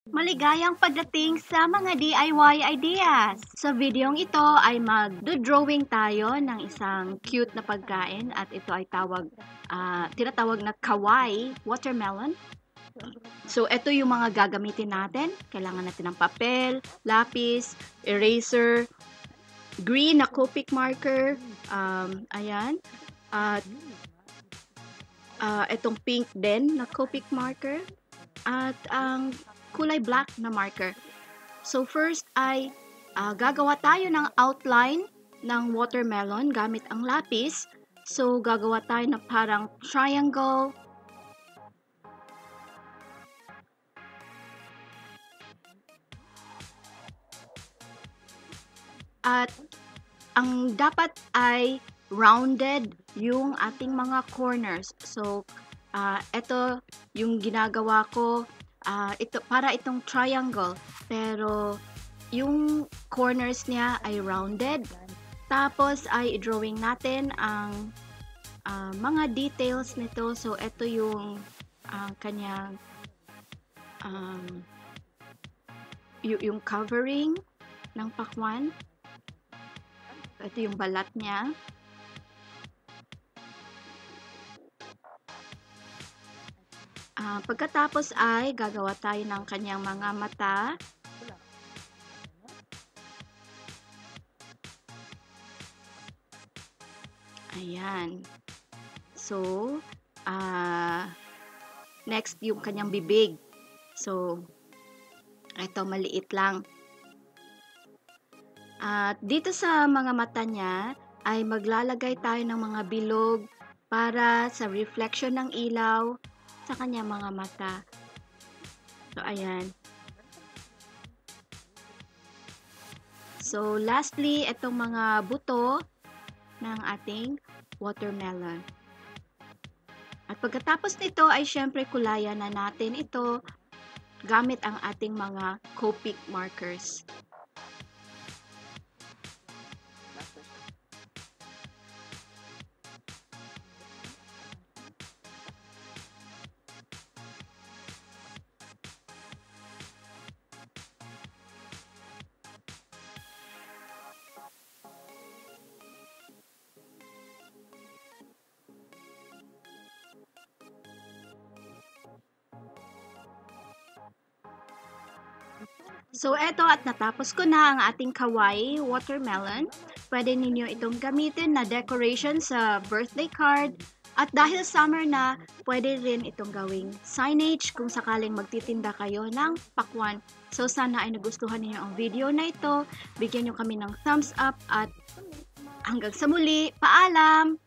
Maligayang pagdating sa mga DIY ideas! Sa videong ito ay mag-drawing tayo ng isang cute na pagkain at ito ay tinatawag na KAWAII WATERMELON. So, ito yung mga gagamitin natin. Kailangan natin ng papel, lapis, eraser, green na Copic marker, ayan, at itong pink din na Copic marker, at ang kulay black na marker. So first ay gagawa tayo ng outline ng watermelon gamit ang lapis. So gagawa tayo ng parang triangle. At ang dapat ay rounded yung ating mga corners. So ito yung ginagawa ko. Para itong triangle, pero yung corners niya ay rounded. Tapos ay drawing natin ang mga details nito. So ito yung kanyang yung covering ng pakwan. Ito yung balat niya. Pagkatapos ay gagawa tayo ng kanyang mga mata. Ayan. So, next yung kanyang bibig. So, ito maliit lang. At dito sa mga mata niya ay maglalagay tayo ng mga bilog para sa reflection ng ilaw sa kanyang mga mata. So, ayan. So, lastly, itong mga buto ng ating watermelon. At pagkatapos nito ay syempre kulayan na natin ito gamit ang ating mga Copic markers. So, eto at natapos ko na ang ating KAWAII watermelon. Pwede ninyo itong gamitin na decoration sa birthday card. At dahil summer na, pwede rin itong gawing signage kung sakaling magtitinda kayo ng pakwan. So, sana ay nagustuhan niyo ang video na ito. Bigyan niyo kami ng thumbs up at hanggang sa muli, paalam!